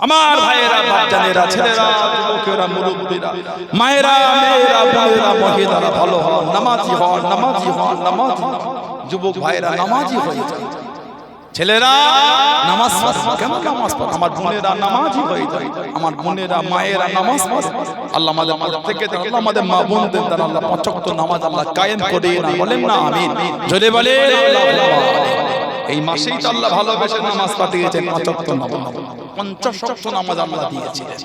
আমার ভাইয়েরা, বাচ্চারা, ছেলেরা, যুবকেরা, মুরব্বীরা, মায়েরা, মেয়েরা, বোনেরা, মহিলারা ভালো হন, নামাজি হন, নামাজি হন, নামাজি হন। যুবক ভাইয়েরা নামাজি হয়ে যান। ছেলেরা নামাজ পড়ে। কেন নামাজ পড়ে? আমার বোনেরা নামাজি হয়ে যায়, আমার বোনেরা মায়েরা নামাজ পড়ে। আল্লাহ আমাদের প্রত্যেককে, আল্লাহ আমাদের মা বোনদের দ্বারা আল্লাহ পাঁচ ওয়াক্ত নামাজ আল্লাহ কায়েম করে না, বলেন না আমিন। জোরে বলেন এই মাসেই তো আল্লাহ ভালোবেসে নামাজ পাঠিয়েছেন, পাঁচ ওয়াক্ত নামাজ, 50 ওয়াক্ত নামাজ আল্লাহ দিয়েছিলেন।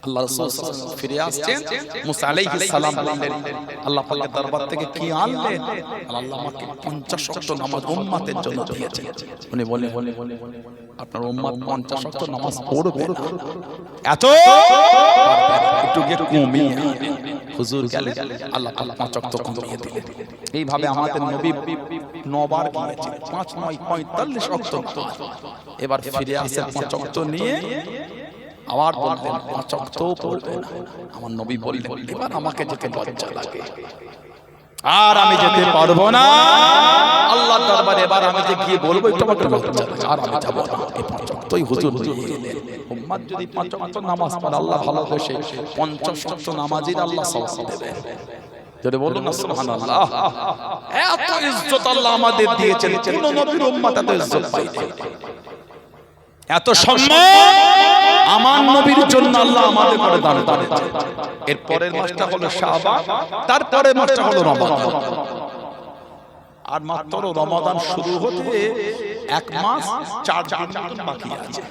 আল্লাহ রাসূল ফিরে আসছেন, মুসা আলাইহিস সালাম বললেন আল্লাহ পাকের দরবার থেকে কি আনলেন? আল্লাহ আমাকে 50 ওয়াক্ত নামাজ উম্মতের জন্য দিয়েছেন। উনি বলেন আপনার উম্মত 50 ওয়াক্ত নামাজ পড়বে না, এত একটু কমিয়ে হুজুর গেলে আল্লাহ তাআলা 5 ওয়াক্ত কমিয়ে দিলেন। এইভাবে আমাদের নবী 9 বার গিয়েছেন, 5 9 45 ওয়াক্ত। এবার ফিরে আসে 5 ওয়াক্ত নিয়ে, আবার বললেন 5 ওয়াক্ত পড়বে না। আমার নবী বললেন এবার আমাকে যেতে লজ্জা লাগে, আর আমি যেতে পারবো না আল্লাহর দরবারে। এবার আমি যে গিয়ে বলবো এটা আমাকে লজ্জা লাগে, আর আমি যাব না। এই 5 ওয়াক্তই হুজুর দিয়ে দিলেন। উম্মত যদি 5 ওয়াক্ত নামাজ পড়ে আল্লাহ ভালোবেসে 50 ওয়াক্ত নামাজের আল্লাহ সওয়াব দেবেন। যদি বলুন না সুবহানাল্লাহ। এত ইজ্জত আল্লাহ আমাদের দিয়েছেন, কোন নবীর উম্মত এত ইজ্জত পায়নি, এত সম্মান আমার নবীর জন্য আল্লাহ আমাদের করে দান করেছেন। এর পরের মাসটা হলো শাবান, তারপরের মাসটা হলো রমাদান। আর মাত্র রমাদান শুরু হতে 1 মাস 4 দিন বাকি আছে,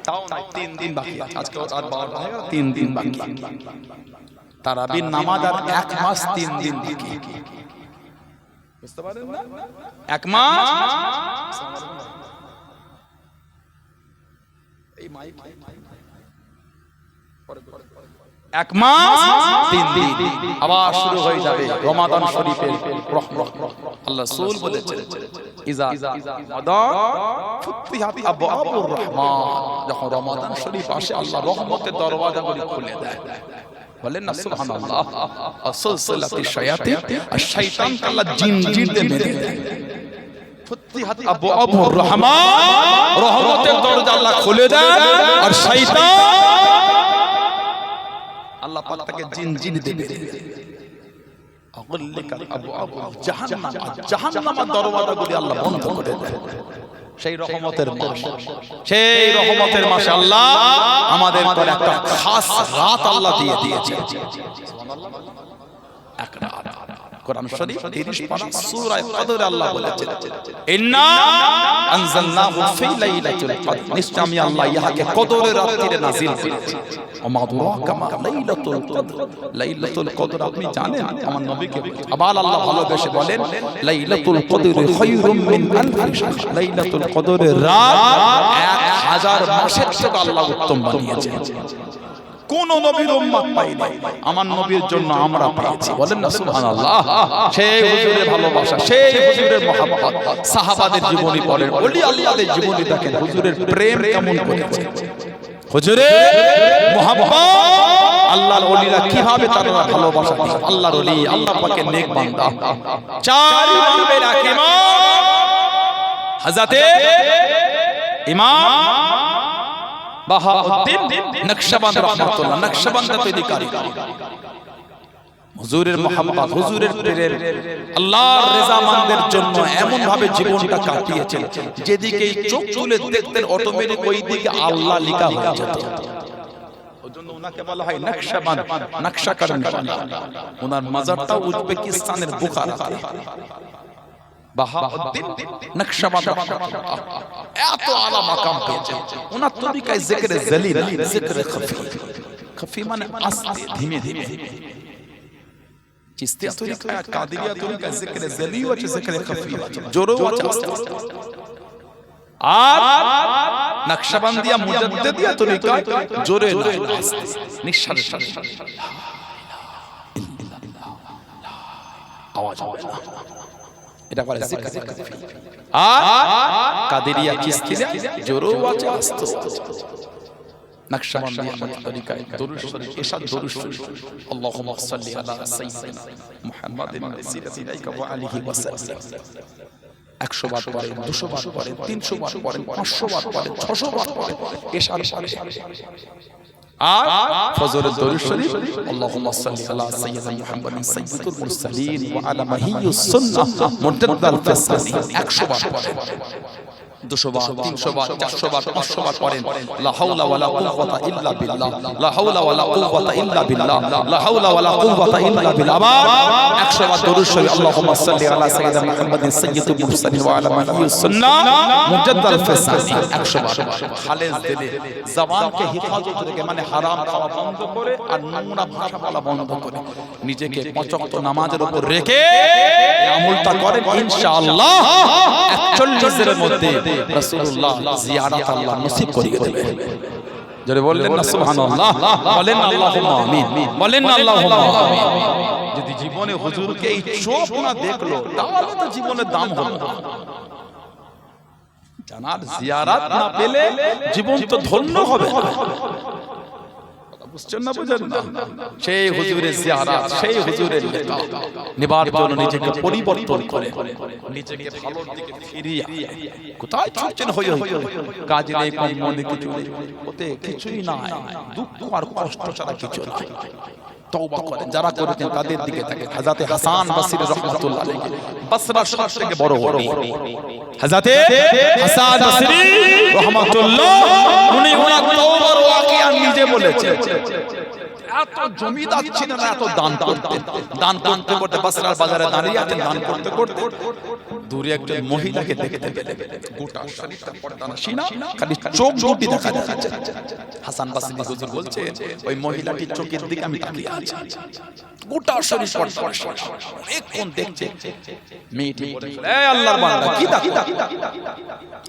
তাও না 3 দিন বাকি আছে। আজকে আর 12 হয়ে গেল, 3 দিন বাকি। তারাবির নামাজ আর 1 মাস 3 দিন বাকি, বুঝতে পারেন না? 1 মাস এই মাইক 1 মাস 3 দিন আবার শুরু হয়ে যাবে রমাদান শরীফের রহমত। আল্লাহ রাসূল বলেছেন ইজা রমাদান ফুতিহাত আবওয়াবুর রহমান, যখন রমাদান শরীফ আসে আল্লাহ রহমতের দরওয়াজাগুলি খুলে দেয়। বলেন না সুবহানাল্লাহ। আসসালাতি শায়াতিন, আর শয়তানকে আল্লাহ জিনজির দিয়ে মেরে দেয়। ফুতিহাত আবওয়াবুর রহমান, রহমতের দরজা আল্লাহ খুলে দেয়, আর শয়তান আল্লাহ পাক তাকে জিনজির দেবে। আগল্লিকাল আবওয়াব জাহান্নাম, জাহান্নামের দরওয়াজাগুলি আল্লাহ বন্ধ করে দেয়। সেই রহমতের মাস, সেই রহমতের মাসে আল্লাহ আমাদের পর একটা খাস রাত আল্লাহ দিয়ে দিয়েছে। সুবহানাল্লাহ। এক রাত কোরআন শরীফ 30 পারা সূরা কদরে আল্লাহ বলেছেন ইন্না আনজালনাহু ফি লাইলাতুল কদর, নিশ্চয় আমি আল্লাহ ইহাকে কদরের রাতে নাযিল করেছি। ওমা দুরাকা মা লাইলাতুল কদর, লাইলাতুল কদর আপনি জানেন? আমার নবীকে আবার আল্লাহ ভালোবেসে বলেন লাইলাতুল কদর খায়রুম মিন আলফি শাহর, লাইলাতুল কদরের রাত 1000 মাসের থেকে আল্লাহ উত্তম বানিয়েছেন। কোন নবীর উম্মত পায়নি, আমার নবীর জন্য আমরা পেয়েছি। বলেন না সুবহানাল্লাহ। সেই হুজুরের ভালোবাসা, সেই হুজুরের মহব্বত, সাহাবাদের জীবনী পড়েন, ওলি আল্লাহদের জীবনী দেখেন, হুজুরের প্রেম কেমন করেছে, হুজুরের মহব্বত, আল্লাহর ওলিরা কিভাবে তারা ভালোবাসা করে। আল্লাহর ওলি, আল্লাহ পাকের নেক বান্দা, 4 ইমামের এক ইমাম হযরতে ইমাম বাহাউদ্দিন নকশবন্দ রাহমাতুল্লাহ, নকশবন্দ তৈরি কারিগর। হুজুরের মহব্বত, হুজুরের প্রেম, আল্লাহর রেজামন্দের জন্য এমন ভাবে জীবনটা কাটিয়েছেন, যেদিকে চোখ তুলে দেখতেন অটোমেটিক ওই দিকে আল্লাহ লেখা হয়ে যেত। ওজন্য ওনাকে বলা হয় নকশবন্দ, নকশা করেন। ওনার মাজারটা উজবেকিস্তানের বুখারাতে। বাহাউদ্দিন নকশবন্দ এত আলা মাকাম পেয়েছেন। ওনার তরিকায় জিকিরে জলিল, জিকিরে খফি, খফি মানে আস্তে ধীমে ধীমে। চিশতিয়া তরিকায়, কাদেরিয়া তরিকায় জিকিরে জলিল আছে, জিকিরে খফি আছে, জোরে আছে, আস্তে আস্তে। আর নকশবন্দিয়া মুজাদ্দিদিয়া তরিকায় জোরে নয়, আস্তে নিঃশ্বাসের সাথে আওয়াজ হবে না, এটা বলে জিকিরে খফি। আর কাদেরিয়া চিশতিয়া জোরে আছে, আস্তে আস্তে। নকশবন্দিয়া তরিকায় দরুদ শরীফ, ইরশাদ দরুদ শরীফ, আল্লাহুম্মা সাল্লি আলা সাইয়্যিদিনা মুহাম্মাদিন ওয়া আলিহি ওয়া সাল্লাম 100 বার পড়েন, 200 বার পড়েন, 300 বার পড়েন, 500 বার পড়েন, 600 বার পড়েন, ইরশাদ পড়েন। আর ফজরের দরুদ শরীফ, আল্লাহুম্মা সাল্লি আলা সাইয়্যিদিনা মুহাম্মাদিন সাইয়্যিদুল মুরসালিন ওয়া আলা মাহিয়্যিস সুন্নাহ মুনতাদাল ফিসালিন 100 বার পড়েন। 200 বার 300 বার 400 বার 500 বার পড়েন লা হাওলা ওয়ালা কুওয়াতা ইল্লা বিল্লাহ লা হাওলা ওয়ালা কুওয়াতা ইল্লা বিল্লাহ লা হাওলা ওয়ালা কুওয়াতা ইল্লা বিল্লাহ আবার 100 বার দরুদ শরীফ আল্লাহুম্মা সাল্লি আলা সাইয়্যিদিনা মুহাম্মাদিন সাইয়্যিদুল মুরসালিন ওয়া আলা আলিহি সুন্নাহ মুজাদ্দাল ফিসানি 100 বার খালেস দিলে জবানকে হিফাজত রেখে মানে হারাম খাওয়া বন্ধ করে আর নোংরা ভাষা বলা বন্ধ করে নিজেকে 5 ওয়াক্ত নামাজের উপর রেখে এই আমলটা করেন ইনশাআল্লাহ 41 এর মধ্যে রাসূলুল্লাহ জিয়ারত আল্লাহ নসিব করিয়ে দেবে যারা বললেন না সুবহানাল্লাহ বলেন আল্লাহুম্মা আমিন বলেন আল্লাহুম্মা আমিন যদি জীবনে হুজুরকে এই চোখ না দেখলো তাহলে তো জীবনের দাম হবে না জানার জিয়ারত না পেলে জীবন তো ধন্য হবে না বুঝছেন না বুঝেন না সেই হুজুরের জিয়ারত সেই হুজুরের লেখা নিবার জন্য নিজেকে পরিবর্তন করে নিজেকে ভালোর দিকে ফিরিয়ে কোথায় ছুটছেন হই কাজ নেই কম মনে কিছু নেই ওতে কিছুই নাই দুঃখ আর কষ্ট ছাড়া কিছু নাই তওবা করেন যারা করেছেন তাদের দিকে তাকে হযরতে হাসান বসরি রাহমাতুল্লাহ আলাইহি বসরা শহর থেকে বড় ওলি হযরতে হাসান বসরি রাহমাতুল্লাহ উনি ওনার তওবার ওয়াকিয়া নিজে বলেছেন এত জমিদার ছিলেন না এত দান করতে করতে বসরার বাজারে দাঁড়িয়ে আছেন দান করতে করতে দূরে একজন মহিলাকে দেখতে পেলেন গোটা শরীরটা পর্দানশী না খালি চোখ দুটি দেখা যাচ্ছে হাসান বসরি হুজুর বলছেন ওই মহিলাটির চোখের দিকে আমি তাকিয়ে আছি গোটা শরীর পর্দানশী এক কোন দেখছে মেয়েটি বলে এই আল্লাহর বান্দা কি দেখো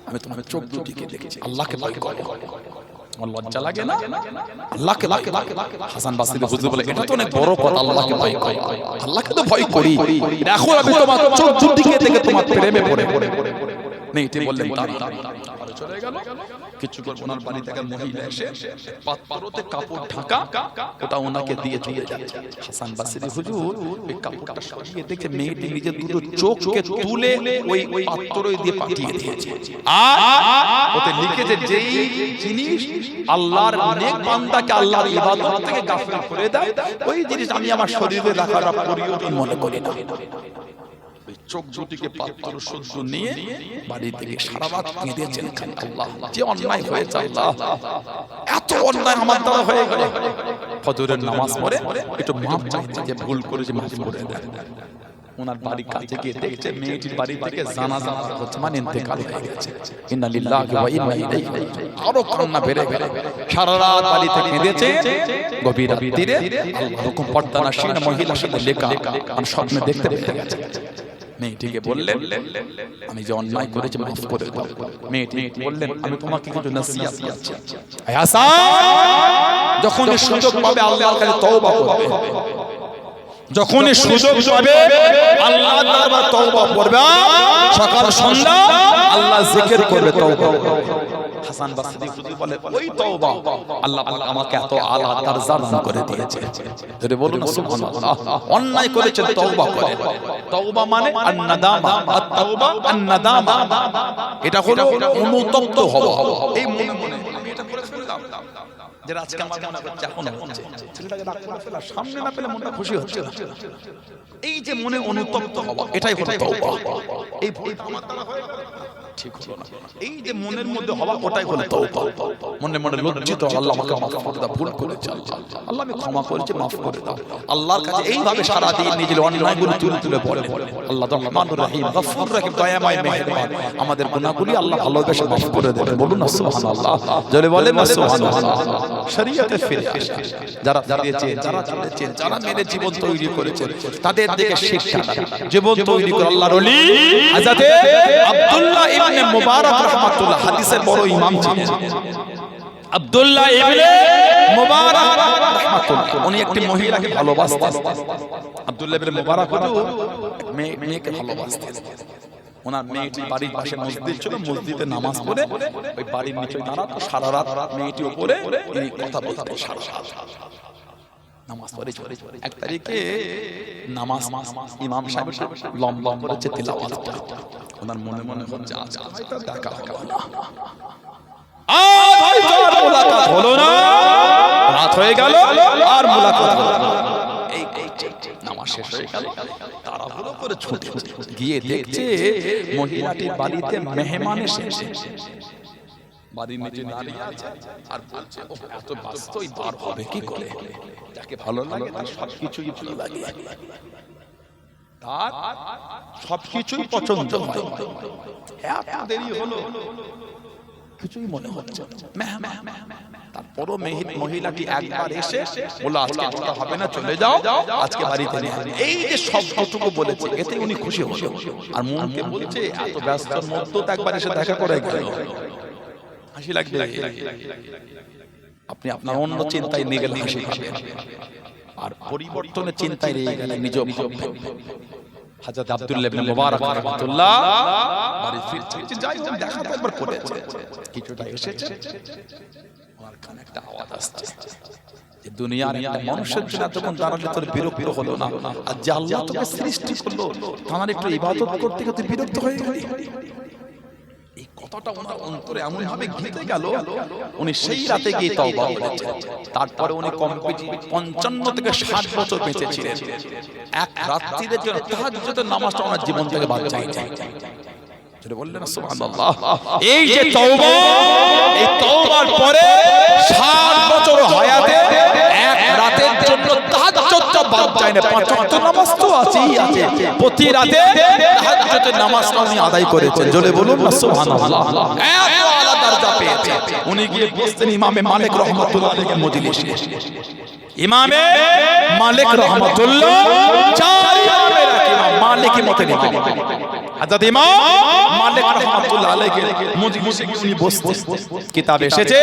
আমি তোমার চোখ দুটিকে দেখছি আল্লাহকে ভয় করো আমার লজ্জা লাগে না আল্লাহকে হাসান বসরি হুজুর বলে এটা তো অনেক বড় কথা আল্লাহকে ভয় করি আল্লাহকে তো ভয় করি দেখো আমি তোমার চোখ দুটিকে দেখে তোমার প্রেমে পড়ে মেয়েটি বললেন চলে গেল কিছু করে ওনার বাড়ি থেকে মহিলা এসে পাত্রতে কাপড় ঢাকা ওটা ওনাকে দিয়ে চলে যাচ্ছে হাসান বসরি হুজুর ওই কাপড়টা সরিয়ে দেখে মেয়েটি নিজের দুটো চোখকে তুলে ওই পাত্রই দিয়ে পাঠিয়ে দিয়েছে আর ওতে লিখেছে যেই জিনিস আল্লাহর নেক বান্দাকে আল্লাহর ইবাদত থেকে গাফিল করে দেয় ওই জিনিস আমি আমার শরীরে রাখার প্রয়োজন মনে করি না চোখ দুটিকে পাত্র শুদ্ধ নিয়ে বাড়ি থেকে সারা রাত কেঁদেছেন আল্লাহ যে অন্যায় হয়েছে আল্লাহ এত অন্যায় আমার দ্বারা হয়ে গেল ফজরের নামাজ পড়ে একটু মাফ চাইছে যে ভুল করেছে মাফ করে দেন ওনার বাড়ির কাছে গিয়ে দেখছে মেয়েটির বাড়ি থেকে জানাজা হচ্ছে মানে ইন্তেকাল হয়ে গেছে ইন্না লিল্লাহি ওয়া ইন্না ইলাইহি রাজিউন আরো কান্না বেড়ে সারা রাত বাড়িতে কেঁদেছে গভীর রাত্রিরে এরকম পর্দানশীল মহিলার সাথে লেখা আমি স্বপ্নে দেখতে পেয়ে গেছে মেয়েটিকে বললেন আমি যে অন্যায় করেছি মাফ করে দাও মেয়েটি বললেন আমি তোমাকে কিছু নসিহত দিচ্ছি হে হাসান যখন সুযোগ পাবে আল্লাহর কাছে তওবা করবে যখন সুযোগ পাবে আল্লাহর দরবারে তওবা করবে সকাল সন্ধ্যা আল্লাহ জিকির করবে তওবা হাসান বসরি হুজুর বলে ওই তওবা আল্লাহ পাক আমাকে এত আলা দরজা দান করে দিয়েছে যদি বলুন সুবহানাল্লাহ অন্যায় করেছেন তওবা করেন তওবা মানে আন-নাদামা আত-তাওবা আন-নাদামা এটা হলো অনুতপ্ত হওয়া এই মনে আমি এটা করে ফেললাম যে আজকে আমার মনে হচ্ছে এখন হচ্ছে ছেলেটাকে রাগ করে ফেলা সামনে না পেলে মনটা খুশি হচ্ছে এই যে মনে অনুতপ্ত হওয়া এটাই হলো তওবা এই ভুল আমার দ্বারা হয় ঠিক হলো না এই যে মনের মধ্যে হওয়া ওটাই হলো তওবা মনে মনে লজ্জিত আল্লাহ আমাকে মাফ করে দাও ভুল করেছি আল্লাহ আমি ক্ষমা করেছি মাফ করে দাও আল্লাহর কাছে এইভাবে সারা দিন নিজের অন্যায়গুলো তুলে বলে আল্লাহ রহমানুর রহিম গফুর রহিম দয়াময় মেহেরবান আমাদের গুনাহগুলি আল্লাহ ভালোবেসে মাফ করে দেবেন বলুন না সুবহানাল্লাহ জোরে বলেন না সুবহানাল্লাহ শরীয়তে ফিরে আসা যারা ফিরেছে যারা চলেছে যারা মেনে জীবন তৈরি করেছে তাদের দিকে শিক্ষা জীবন তৈরি করে আল্লাহর ওলি হযরতে আব্দুল্লাহ ইবনে মুবারক রাহমাতুল্লাহ হাদিসের বড় ইমাম ছিলেন আব্দুল্লাহ ইবনে মুবারক রাহমাতুল্লাহ উনি একটি মহিলাকে ভালোবাসতেন আব্দুল্লাহ ইবনে মুবারক হুজুর মেয়েকে ভালোবাসতেন ওনার মেয়েটির বাড়ির পাশে মসজিদ ছিল মসজিদে নামাজ পড়ে ওই বাড়ির নিচে দাঁড়াতো সারা রাত মেয়েটি উপরে এই কথা বলতেন সারা রাত নামাজ পড়ে এক তারিখে নামাজ ইমাম সাহেব লম্বা করে তেলাওয়াত করে ওনার মনে মনে হচ্ছে আজ হয়তো দেখা হবে না আজ হয়তো আর মুলাকাত হলো না রাত হয়ে গেল আর মুলাকাত হলো না এই নামাজ শেষ হয়ে গেল, তাড়াহুড়ো করে ছুটে গিয়ে দেখছে মহিলাটির বাড়িতে মেহমান এসেছে, বাড়ির নিচে দাঁড়িয়ে আছে আর বলছে ও এত ব্যস্তই পার হবে কি করে, যাকে ভালো লাগে তার সবকিছুই ভালো লাগে, তার সবকিছুই পছন্দ হয়, এত দেরি হলো কিছুই মনে হচ্ছে না। তারপরও মহিলাটি একবার এসে বলল আজকে আসতে হবে না, চলে যাও, আজকে বাড়িতে নেই। এই যে শব্দটুকু বলেছে এতে উনি খুশি হলো, আর মনকে বলছে এত ব্যস্তর মধ্যেও তো একবার এসে দেখা করে গেল, হাসি লাগবে। আপনি আপনার অন্য চিন্তায় নিয়ে গেলে হাসি পাবেন, আর পরিবর্তনের চিন্তায় নিয়ে গেলে নিজ হযরত আব্দুল্লাহ ইবনে মুবারক রাহমাতুল্লাহ বাড়ি ফিরছে, যাই হোক দেখা তো একবার করেছে, কিছুটা এসেছে, আমার কানে একটা আওয়াজ আসছে যে দুনিয়ার একটা মানুষের জন্য তখন দাঁড়ালে তোর বিরক্ত হলো না, আর যে আল্লাহ তোকে সৃষ্টি করলো তার একটু ইবাদত করতে করতে বিরক্ত হয়ে গেলি। এই কথাটা ওনার অন্তরে এমন ভাবে গেঁথে গেল, উনি সেই রাতে গিয়ে তওবা করেছেন। তারপরে উনি কমপ্লিট 55 থেকে 60 বছর বেঁচে ছিলেন। এক রাত্রির জন্য তাহাজ্জুদের নামাজটা ওনার জীবন থেকে বাদ যায়নি। যেটা বললেন সুবহানাল্লাহ, এই যে তওবা, এই তওবার পরে 60 বছর হায়াতে এক রাতের জন্য তাহাজ্জুদটা বাদ যায় না। 5 ওয়াক্ত নামাজ তো আছেই আছে, প্রতি রাতে তাহাজ্জুদের নামাজটা উনি আদায় করেছেন। জোরে বলুন না সুবহানাল্লাহ। এত আলাদা দরজা পেয়েছে। উনি গিয়ে বসতেন ইমামে মালিক রাহমাতুল্লাহ আলাইহির মজলিসে। ইমামে মালিক রাহমাতুল্লাহ, চার ইমামের এক ইমাম, মালিকি মতের ইমাম হযরত ইমাম মালিক রাহমাতুল্লাহ আলাইহির মজলিসে উনি বসতেন। কিতাব এসেছে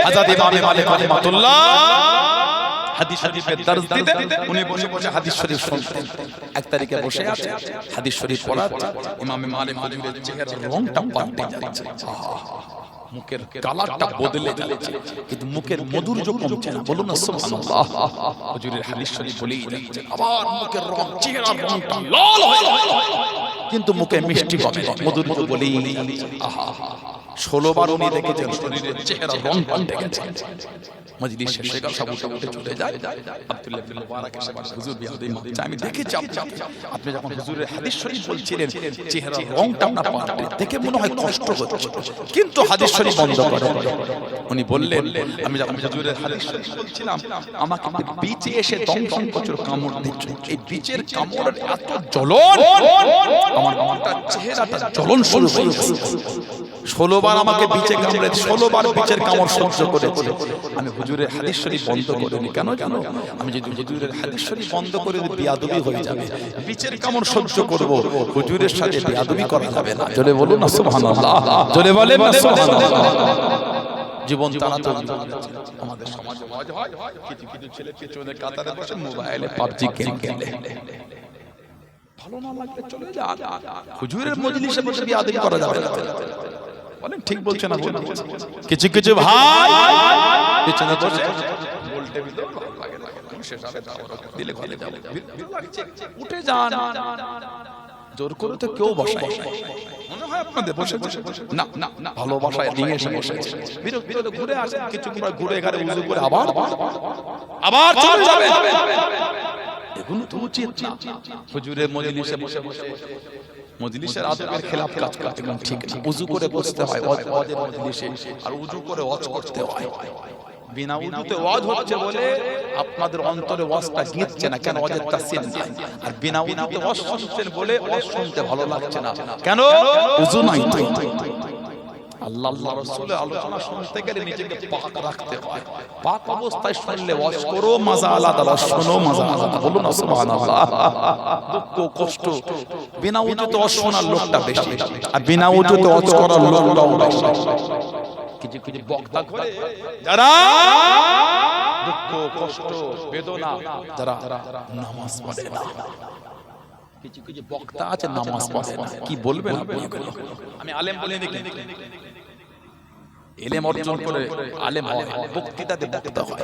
হযরত ইমাম মালিক রাহমাতুল্লাহ হাদিস শরীফের দর্স দিতেন, উনি বসে বসে হাদিস শরীফ শুনতেন। এক তারিখে বসে আছে হাদিস শরীফ পড়াচ্ছে, ইমাম মালিক হুজুরের চেহারার রংটা পাল্টে যাচ্ছে, মুখের কালারটা বদলে যাচ্ছে, কিন্তু মুখের মাধুর্য কমছে না। বলুন না সুবহানাল্লাহ। হুজুরের হাদিস শরীফ বলেই যাচ্ছে, আবার মুখের রং, চেহারার রংটা লাল হয়ে যাচ্ছে, কিন্তু মুখে মিষ্টি কমে না, মাধুর্য বলেই যাচ্ছে। আহা, 16 বার উনি দেখেছেন শরীরের চেহারার রং পাল্টে গেছে। মজলিস শেষে গেল, সব উঠে চলে যায়। আব্দুল্লাহ ইবনে মুবারক এসে বলে, হুজুর বিয়াদবি মানছে, আমি দেখেছি আপনি যখন হুজুরের হাদিস শরীফ বলছিলেন চেহারার রংটা আপনার পাল্টে দেখে মনে হয় কষ্ট হচ্ছে, কিন্তু হাদিস শরীফ বন্ধ করেন। উনি বললেন, আমি যখন হুজুরের হাদিস শরীফ বলছিলাম আমাকে বিচে এসে দমদম প্রচুর কামড় দিচ্ছে, এই বিচের কামড়ের এত জ্বলন, আমার চেহারাটা জ্বলন শুরু হয়ে গেছে। 16 বার আমাকে বিচে কামড়ে, 16 বার বিচের কামড় সহ্য করেছে। আমি হুজুরের হাদিস শরীফ বন্ধ করিনি, কেন জানো? আমি যদি হুজুরের হাদিস শরীফ বন্ধ করে দিই বিয়াদবি হয়ে যাবে, বিচের কামড় সহ্য করব, হুজুরের সাথে বিয়াদবি করা যাবে না। জোরে বলুন না সুবহানাল্লাহ, জোরে বলেন না সুবহানাল্লাহ। জীবন তারা তো আমাদের সমাজে হয়, কিছু কিছু ছেলে পেছনে কাতারে বসে মোবাইলে পাবজি গেম খেলে, ভালো না লাগলে চলে যান, হুজুরের মজলিসে বসে বিয়াদবি করা যাবে না। বলেন ঠিক বলছে না? কিছু কিছু ভাই পেছনে বসে বলতে দিলে ভালো লাগে না, শেষে দাওয়াত দিলে ঘরে যাবে, উঠে যান। জোর করে তো কেউ বসায় মনে হয় আপনাদের বসে না না, ভালোবাসায় নিয়ে এসে বসেছে, বিরক্ত হলে ঘুরে আসেন, কিছু ঘুরে ঘাড়ে উজু করে আবার চলে যাবে। এগুলো তো উচিত না। হুজুরের মজলিসে বসে বসে মজলিসের আদবের খেলাফ কাজ করতে গেলে ঠিক না। উজু করে বসতে হয় ওয়াজের মজলিসে, আর উজু করে ওয়াজ করতে হয়। বিনা উজুতে ওয়াজ হচ্ছে বলে আপনাদের অন্তরে ওয়াজটা গিয়েছে না, কেন? ওয়াজের তাসির নাই। আর বিনা উজুতে ওয়াজ শুনছেন বলে ওয়াজ শুনতে ভালো লাগছে না, কেন? উজু নাই। আল্লাহ রাসূলের আলোচনা শুনতে গেলে নিজেকে পাক রাখতে হয়, পাক অবস্থায় শুনলে ওয়াজ করো মজা আলাদা, ওয়াজ শোনো মজা আলাদা। বলুন না সুবহানাল্লাহ। দুঃখ কষ্ট বিনা উজুতে ওয়াজ শোনার লোকটা বেশি, আর বিনা উজুতে ওয়াজ করার লোকটাও বেশি। কিছু কিছু বক্তা করে যারা দুঃখ কষ্ট বেদনা, যারা নামাজ পড়ে না, কিছু কিছু বক্তা আছে নামাজ পড়ে না। কি বলবেন আপনি? আমি আলেম বলে দেখি, ইলম অর্জন করে আলেম হয়, বক্তৃতাতে বক্তা হয়।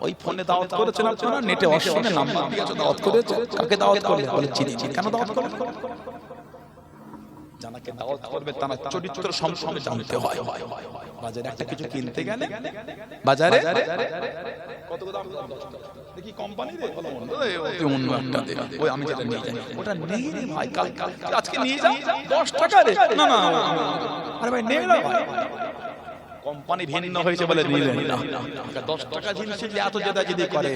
ওই ফোনে দাওয়াত করেছেন আপনারা, নেটে অসনে নাম্বার দিয়েছে, দাওয়াত করেছে, কাকে দাওয়াত করলে? বলে চিনি। কেন দাওয়াত করলেন? জানাকে দাওয়াত করবে তার চরিত্র সম্পর্কে জানতে হয়। বাজারে একটা কিছু কিনতে গেলে বাজারে কত দাম, দেখি কোম্পানি রে ভালো মন্দ ওই অন্য একটা দে, ওই আমি যেটা নিয়ে যাই ওটা নেই রে ভাই, কাল আজকে নিয়ে যা 10 টাকা রে, না না আরে ভাই নেই না ভাই, কোম্পানি ভিন্ন হয়েছে বলে নিলেন না। 10 টাকা জিনিসে যে এত জেদাজেদি করে,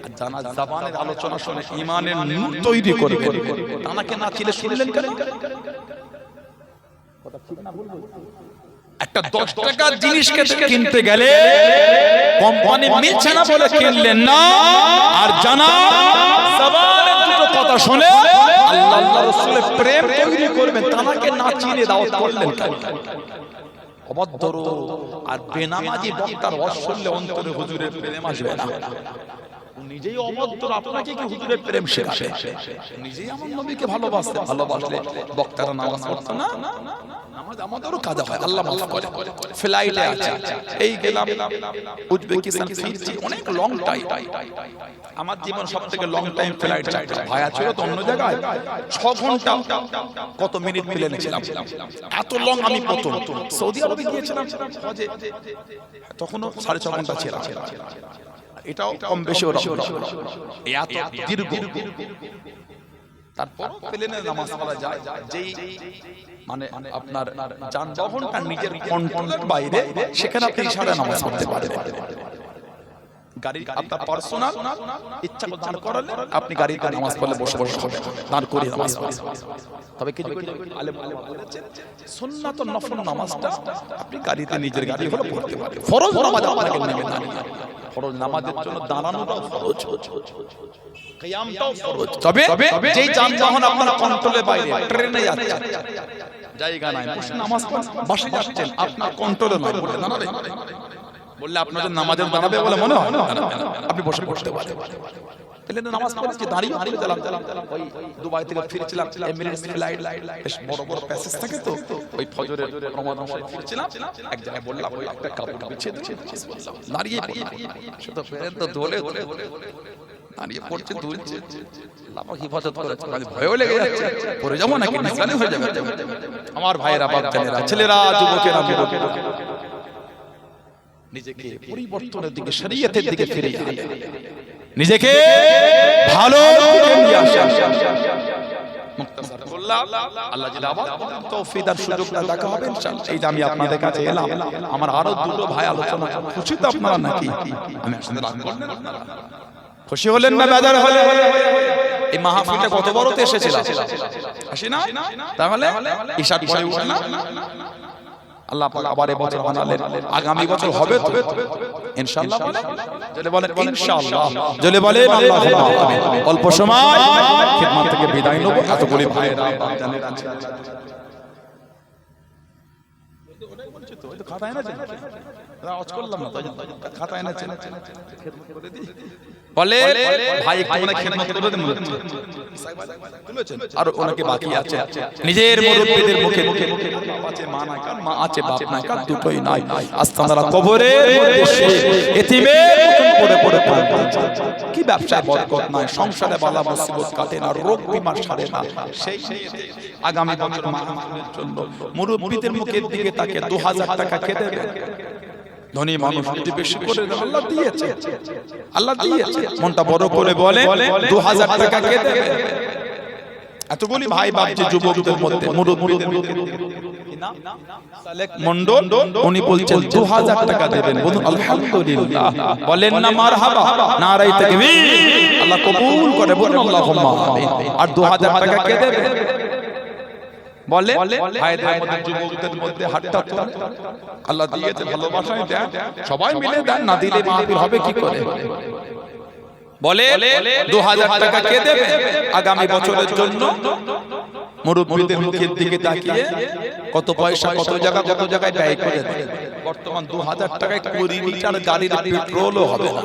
আর জানা জবানের আলোচনা শুনে ঈমানের নূর তৈরি করবে, তানাকে না ছিলে শুনলেন কেন? কথা ঠিক না ভুল বলছি? একটা 10 টাকার জিনিসকে কিনতে গেলে কোম্পানি মিলছে না বলে কিনলেন না, আর জানা জবানের দুটো কথা শুনে আল্লাহ আল্লাহর রাসূলের প্রেম তৈরি করবেন, তানাকে না চিনে দাওয়াত করলেন কেন? অভদ্র আর বেনামাজি বক্তার অশ্বল্য অন্তরে হুজুরের প্রেম আসবে না। নিজেই অভদ্র, আপনাকে কি হুজুরের প্রেম শেখাবে? নিজেই আমার নবীকে ভালোবাসতে ভালোবাসলে বক্তারা নামাজ পড়তো না? নামাজ আমাদেরও কাজা হয়, আল্লাহ মাফ করে। ফ্লাইটে আছে, এই গেলাম উজবেকিস্তান, ফিরছি, অনেক লং টাইম। আমার জীবন সবথেকে লং টাইম ফ্লাইট চাইটা ভায়া ছিল তো অন্য জায়গায়, 6 ঘন্টা কত মিনিট প্লেনে ছিলাম, এত লং আমি প্রথম সৌদি আরবে গিয়েছিলাম, তখনও 6.5 ঘন্টা ছিলাম, এটাও কম বেশি ওরা এত দীর্ঘ। তারপর প্লেনে নামাজ পড়া যায়, যেই মানে আপনার যানবাহনটা নিজের কন্ট্রোলের বাইরে, সেখানে আপনি ইশারায় নামাজ পড়তে পারেন। গাড়ি আপনার পার্সোনাল, ইচ্ছা করে দাঁড় করালে আপনি গাড়িতে নামাজ পড়লে বসে বসে দাঁড় করিয়ে নামাজ পড়েন। তবে কিছু আলেম বলেছেন সুন্নাত ও নফল নামাজটা আপনি গাড়িতে নিজের গাড়ি হলে পড়তে পারেন। ফরজ নামাজ আপনাকে নেমে দাঁড়িয়ে, ফরজ নামাজের জন্য দাঁড়ানোটাও ফরজ, কিয়ামটাও ফরজ। তবে যেই যানবাহন আপনার কন্ট্রোলের বাইরে, ট্রেনে যাচ্ছে, জায়গা নাই, বসে নামাজ পড়েন, বসে যাচ্ছেন, আপনার কন্ট্রোলে নয়, বলে দাঁড়াবে বললে আপনাদের নামাজের দাঁড়াবে বলে মনে হয়, আপনি বসে পড়তে পারেন। প্লেনে নামাজ পড়ছি, দাঁড়িয়ে ওই দুবাই থেকে ফিরছিলাম, এমিরেটস ফ্লাইট, বেশ বড় বড় প্যাসেজ থাকে তো, ওই ফজরের রমাদান শরীফ ফিরছিলাম, এক জায়গায় বললাম ওই একটা কাপড় বিছিয়ে দাঁড়িয়ে শুধু ফেরেন তো দোলে দাঁড়িয়ে পড়ছে, দুলছে, আল্লাহ পাক হিফাজত করেছে, মানে ভয়ও লেগে যাচ্ছে পড়ে যাবো নাকি নিসানি হয়ে যাবে। আমার ভাইয়েরা, বাচ্চারা, ছেলেরা, যুবকেরা, নিজেকে পরিবর্তনের দিকে, শরীয়তের দিকে ফিরে নিজেকে ভালো দিকে নিয়ে আসেন। মুক্তাসার বললাম, আল্লাহ যদি আবার তৌফিক আর সুযোগটা দেখা হবে ইনশাআল্লাহ। এই যে আমি আপনাদের কাছে এলাম, আমার আরো দুটো ভাই আলোচনা, খুশি তো আপনারা নাকি? আমি আসলে রাগ করলেন, আপনারা খুশি হলেন না বেজার হলেন? এই মাহফিলটা কত বড়তে এসেছিলাম, আসি না? তাহলে ইশার পরে উঠে না, আল্লাহ পাক আবার এবছর বানালেন, আগামী বছর হবে তো ইনশাআল্লাহ। জলে বলেন ইনশাআল্লাহ, জলে বলেন আল্লাহুম্মা আমিন। অল্প সময় খিদমত থেকে বিদায় নেব, এতগুলি ভাইরা জানেন আছে, ওটাই বলছি তো, ওই তো খাতা এনেছেন, আওয়াজ করলাম না, খাতা এনেছেন, খিদমত করে দিই বলে ভাই, একটু মানে খিদমত করে দিন, আর ওনাকে বাকি আছে নিজের মুরব্বিদের মুখে মুখে, আছে মা নাই কার, মা আছে বাপ নাই কার, দুটোই নাই, আস্তানারা কবরের মধ্যে এতিমের মতন পড়ে পড়ে কি ব্যবসায় বরকত নাই, সংসারে বালা মুসিবত কাটে না, রোগ বিমার সারে না, সেই আগামী বছর মাহফিলের জন্য মুরব্বিদের মুখের দিকে তাকে 2000 টাকা কে দেবে? ধনী মানুষ যদি বেশি করে আল্লাহ দিয়েছে, আল্লাহ দিয়েছে, মনটা বড় করে বলে 2000 টাকা কে দেবে? এতগুলি ভাই বাপজি যুবকদের মধ্যে মুরব্বিদের সালেক মন্ডল উনি বলছেন 2000 টাকা দেবেন, বলুন আলহামদুলিল্লাহ, বলেন না মারহাবা, নারায়ে তাকবীর, আল্লাহ কবুল করে, বলুন আল্লাহুম্মা আমিন। আর 2000 টাকা কে দেবে বলে? ভাইদের মধ্যে, যুবকদের মধ্যে হাতটা তোলে, আল্লাহ দিয়েছে, ভালোবাসায় দেন, সবাই মিলে দেন, না দিলে মাহফিল হবে কি করে? বলে 2000 টাকা কে দেবে আগামী বছরের জন্য? মুরব্বিদের মুখের দিকে তাকিয়ে কত পয়সা, কত জায়গায় ব্যয় করে দেয়। বর্তমান 2000 টাকায় 20 লিটার গাড়ির পেট্রোলও হবে না,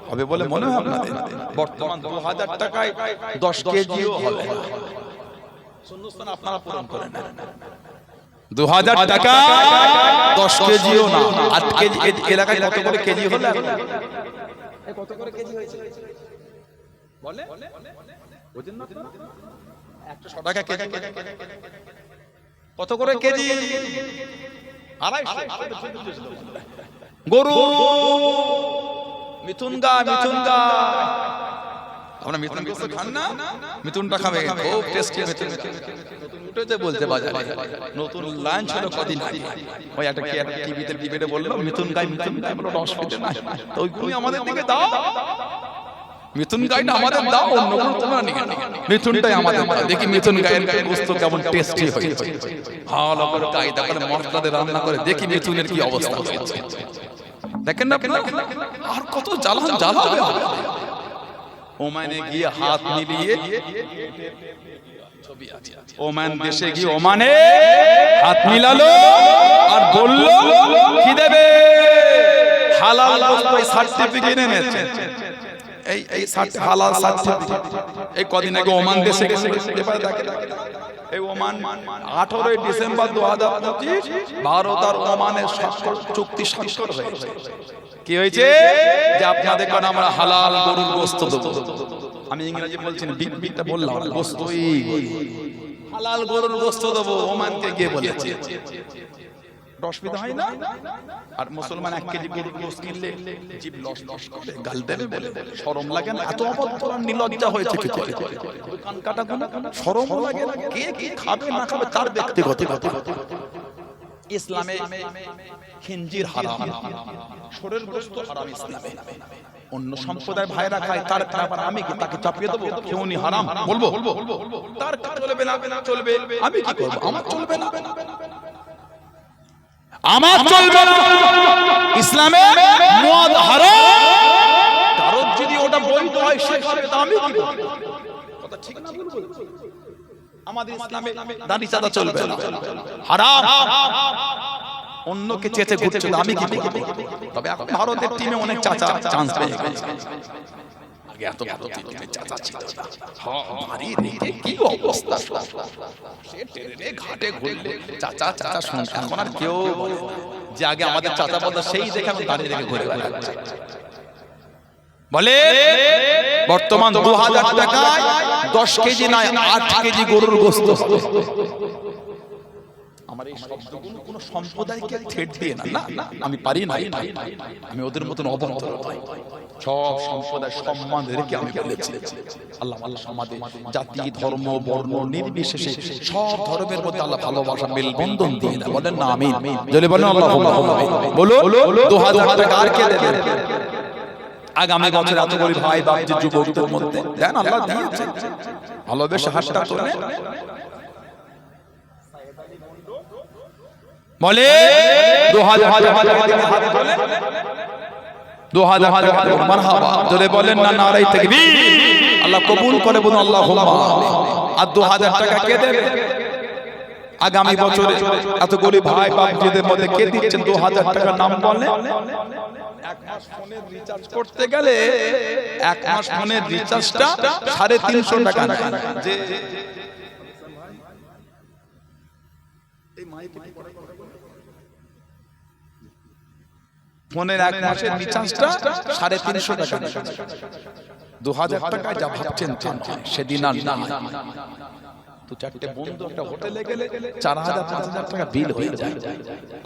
হবে বলে মনে হয় আপনাদের? বর্তমান 2000 টাকায় 10 কেজিও হবে না। শূন্যস্থান আপনারা পূরণ করেন না। 2000 টাকা 10 কেজিও না, 8 কেজি এলাকায় কত করে কেজি হলো? কত করে কেজি হয়েছে বলে? বুঝেন না? 100 টাকা কেজি। কত করে কেজি? 250 গরু মিথুন গায়। আমরা মিথুন গোস্ত খান না? মিথুনটা খাবে, খুব টেস্টি মিথুন। উঠেছে বলতে বাজারে নতুন লাইন ছিল কদিন আগে, ওই একটা টিভিতে ডিবেটে বললো মিথুন গায় বলো রস পেতে না, তো ওইগুলোই আমাদের দিকে দাও। মিথুন গাইটা আমাদের দাও, অন্যগুলো তোমরা নিয়ে নাও, মিথুনটাই আমাদের দাও। দেখি মিথুন গায়ের গোস্ত কেমন টেস্টি হয়েছে। ভালো করে কায়দা করে মশলা দিয়ে রান্না করে দেখি মিথুনের কি অবস্থা হয়েছে। দেখেন না আপনারা, আর কত জ্বালাবে। ওমানে গিয়ে হাত মিলিয়ে, ওমান দেশে গিয়ে ওমানে হাত মিলালো আর বলল কি দেবে? হালাল সার্টিফিকেট এনেছে। এই হালাল সার্টিফিকেট এই কদিন আগে ওমান দেশে গেছে, এই ওমান 18 ডিসেম্বর 2025 ভারত আর ওমানের চুক্তি স্বাক্ষর হয়েছে। কি হয়েছে? যে আপনাদের কারণে আমরা হালাল গরুর গোশত দেবো। আমি ইংরেজি বলছি না, বিগটা বললাম, গোশতই হালাল গরুর গোশত দেবো ওমানকে গিয়ে বলেছে। অসুবিধা হয় না? আর মুসলমান 1 কেজি গরুর গোশত কিনলে জিভ লস করে গাল দেবে বলে শরম লাগে না? এত অপরাধ নির্লজ্জা হয়েছে কি করে? কান কাটা শরম লাগে না? কে কি খাবে না খাবে তার ব্যক্তিগত কথা। ইসলামে খিনজির হারাম, শরীর গোশত হারাম ইসলামে। অন্য সম্প্রদায় ভাইরা খায়, তার ব্যাপার আমি কি তাকে চাপিয়ে দেবো? কেউনি হারাম বলবো? তার চলবে না, চলবে, আমি কি করবো? আমার চলবে না, আমার চলবে না। ইসলামে মদ হারাম, কারণ যদি ওটা বৈধ হয় সে খাবে, তা আমি কি করব? কথা ঠিক না বলবো? আমাদের ইসলামে দাড়ি চাঁদা চলবে না, হারাম। অন্যকে চেঁচে ঘুরছে, আমি কি করব? তবে এখন ভারতের টিমে অনেক চাচা চান্স পেয়ে গেছে। আগে এত বড় টিমে চাচা ছিল না। ভারী দেখে কি অবস্থা, সে ট্রেনে ঘাটে ঘুরলে চাচা শুনছে। এখন আর কেউ যে আগে আমাদের চাচা বলতো সেই দেখে আমি দাঁড়িয়ে রেখে ঘুরে বেড়াচ্ছি। বলে বর্তমান 2000 টাকায় 10 কেজি নয় 8 কেজি গরুর গোশত। আমার এই শব্দগুলো কোন সম্প্রদায়কে ঠেট দিয়ে না, আমি পারি না, আমি ওদের মতন অবন্তর নই। সব সম্প্রদায় সম্মান রেখে আমি বলেছি, আল্লাহ সমাজে জাতি ধর্ম বর্ণ নির্বিশেষে সব ধর্মের মধ্যে আল্লাহ ভালোবাসা মেলবন্ধন দিয়ে দেয়। বলেন না আমিন? যদি বলেন আল্লাহুম্মা আমিন। বলো 2000 টাকা আর কে দেবে? আগামী বছর এত গরিব ভাই বাপ যে যুবকদের মধ্যে দেন, আল্লাহ দিয়েছে, ভালোবেসে হাতটা তোলে। বলে 2000 মারহাবা। যদি বলেন না নারাই তাকবীর, আল্লাহ কবুল করে, বলুন আল্লাহুম্মা আমিন। আর 2000 টাকা কে দেবে আগামী বছরে? এত গরিব ভাই বাপ যেদের মধ্যে কে দিচ্ছেন 2000 টাকার নাম বলে? এক মাস ফোনের রিচার্জ করতে গেলে 1 মাস ফোনের রিচার্জটা 350 টাকা নেয়। যে এই মাইকে ফোনের 1 মাসের রিচার্জটা 350 টাকা। 2000 টাকায় যা ভাবছেন সেদিন আর না। তো চারটে বন্ধু একটা হোটেলে গেলে 4000-5000 টাকা বিল হয়ে যায়।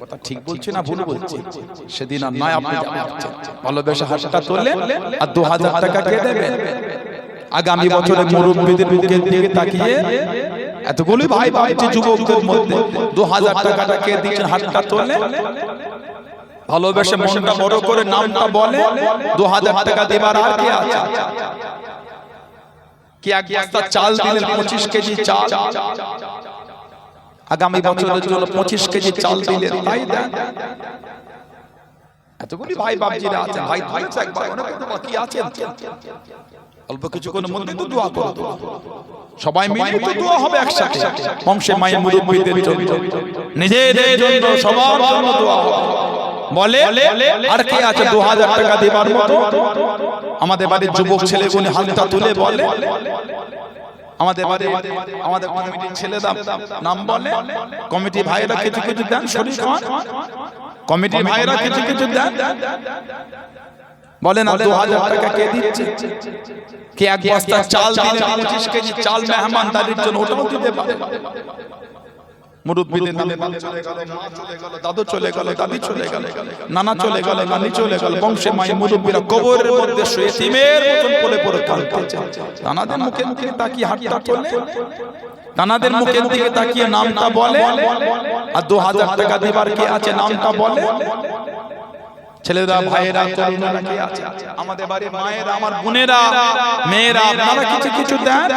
কথা ঠিক বলছি না ভুল বলছি? সেদিন আর নয়, আপনি যা ভাবছেন। ভালোবেসে হাতটা তোলে আর 2000 টাকা কে দেবে? আগামী বছরে মুরব্বিদের মুখের দিকে তাকিয়ে এতগুলি ভাই ভাবছে যুবকদের মধ্যে 2000 টাকাটা কে দিচ্ছেন? হাতটা তোলে, ভালোবেসে মনটা বড় করে নামটা বলে। 2000 টাকা দেবার আর কে আছে? কি এক বস্তা চাল দিলেন, 25 কেজি চাল, আগামী বছরের জন্য 25 কেজি চাল দিলেন, তাই দেন। এতগুলি ভাই বাপজিরা আছেন, ভাই ধরেছে একবার, অনেকে তো বাকি আছেন, অল্প কিছুক্ষণের মধ্যে তো দোয়া করো, সবাই মিলে তো দোয়া হবে একসাথে। বংশে মায়ের মুরব্বিদের জন্য, নিজেদের জন্য, সবার জন্য দোয়া হবে। বলে আর কে আছে 2000 টাকা দেবার মতো? আমাদের বাড়ির যুবক ছেলেগুলো হাতটা তুলে বলে, আমাদের বাড়ি আমাদের কমিটির ছেলেরা নাম বলে, কমিটি ভাইরা কিছু কিছু দেন, শরীর খান কমিটি ভাইরা কিছু কিছু দেন। বলেন 2000 টাকা কে দিচ্ছে? কে এক বস্তা চাল দিলে 25 কেজি চাল মেহমানদারির জন্য ওটাও দিতে পারে? মুরব্বিদের নামে বাপ চলে গেল, মা চলে গেল, দাদু চলে গেল, দাদি চলে গেল, নানা চলে গেল, নানি চলে গেল, বংশে মাই মুরব্বিরা কবরের মধ্যে শুয়ে এতিমের মতন পড়ে পড়ে কাঁদছে। নানাদের মুখের দিকে তাকিয়ে হাতটা তোলে, নানাদের মুখের দিকে তাকিয়ে নামটা বলে, আর 2000 টাকা দিবার কে আছে নামটা বলে। ছেলেরা, ভাইয়েরা, তরুণরা কে আছে? আমাদের বাড়ির মায়েরা, আমার বোনেরা, মেয়েরা, আপনারা কিছু কিছু দেন,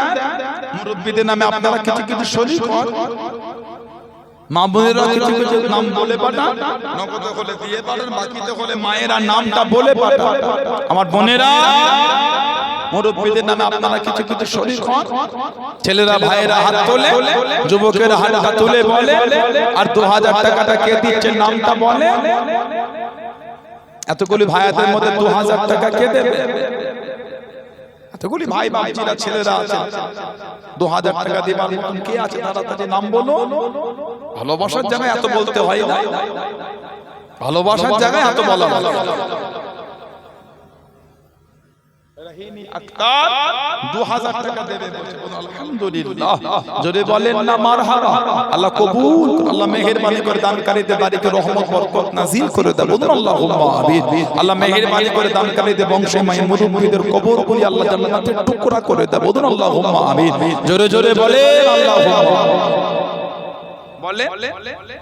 মুরব্বিদের নামে আপনারা কিছু কিছু শরীক হন, মা বোনেরা কিছু কিছু নাম বলে পাঠান, নগদ হলে দিয়ে পাঠান, বাকিতে হলে মায়েরা নামটা বলে পাঠান। আমার বোনেরা, মুরব্বিদের নামে আপনারা কিছু কিছু শরীক হন। ছেলেরা, ভাইয়েরা হাত তোলে, যুবকেরা হাতটা তুলে বলে, আর 2000 টাকাটা কে দিচ্ছে নামটা বলে। এতগুলি ভাইয়াদের মধ্যে 2000 টাকা কে দেবে? এতগুলি ভাই বাবজিরা ছেলেরা আছে, 2000 টাকা দিবার মতন কে আছে? তাড়াতাড়ি নাম বলো। ভালোবাসার জায়গায় এত বলতে হয় না, ভালোবাসার জায়গায় এত বলা হয়। আক্তার 2000 টাকা দেবে বলছে, আলহামদুলিল্লাহ জোরে বলেন না মারহাবা। আল্লাহ কবুল, আল্লাহ মেহেরবানি করে দানকারীদের বাড়িতে রহমত বরকত নাযিল করে দেন, বলুন আল্লাহুম্মা আমিন। আল্লাহ মেহেরবানি করে দানকারীদের বংশময় মুরব্বিদের কবরগুলি আল্লাহ জান্নাতের টুকরা করে দেন, বলুন আল্লাহুম্মা আমিন। জোরে জোরে বলেন আল্লাহুম্মা বলে।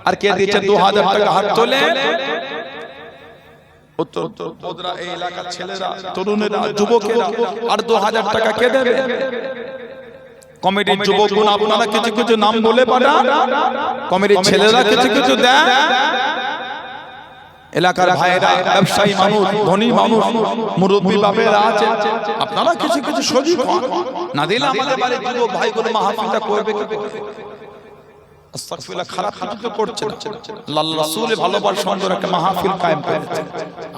আর কে দিয়েছে 2000 টাকা? হাত তোলে। উত্তর বদরা এই এলাকার ছেলেরা, তরুণেরা, যুবকেরা। আর 2000 টাকা কে দেবে? কমিটির যুবকগণ আপনারা কিছু কিছু নাম বলে পাঠান, কমিটির ছেলেরা কিছু কিছু দেন, এলাকার ভাইয়েরা, ব্যবসায়ী মানুষ, ধনী মানুষ, মুরব্বী বাপেরা আছে, আপনারা কিছু কিছু শরীক হন। না দিলে আমাদের বাড়ির যুবক ভাইগুলো মাহফিলটা করবে কি করে? আস্তাগফিরুল্লাহ, খারাপ কিছু তো করছে না, আল্লাহর রাসূলের ভালোবাসার সুন্দর একটা মাহফিল কায়েম করেছে।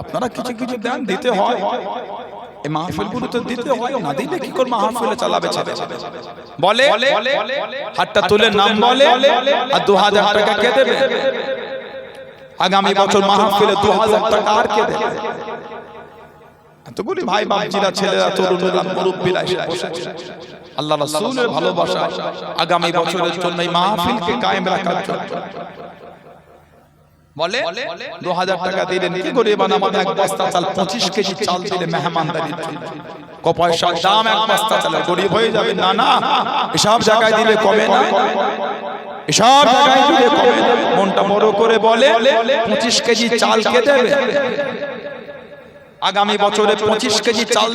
আপনারা কিছু কিছু দেন, দিতে হয়, এই মাহফিলগুলো তো দিতে হয়, না দিলে কি করে মাহফিলে চালাবে? বলে হাতটা তুলে নাম বলে, আর 2000 টাকা কে দেবে? আগামী বছর মাহফিলে 2000 টাকা আর কে দেবে? এতগুলি ভাই বাবজিরা, ছেলেরা, তরুণেরা, মুরব্বিরা এসে বসেছে। আল্লাহ রাসূলের ভালোবাসা আগামী বছরের জন্য এই মাহফিলকে কায়েম রাখার জন্য বলে 2000 টাকা দিলেন, কি গরিব আমাদের এক বস্তা চাল 25 কেজি চাল দিলে মেহমানদারির জন্য। ক পয়সার দাম এক বস্তা চাল, গরিব হয়ে যাবে? না না, এসব জায়গায় দিলে কমে না, এসব জায়গায় দিলে কমে না। মনটা বড় করে বলে 25 কেজি চাল কে দেবে? আগামী বছরে 25 কেজি চাল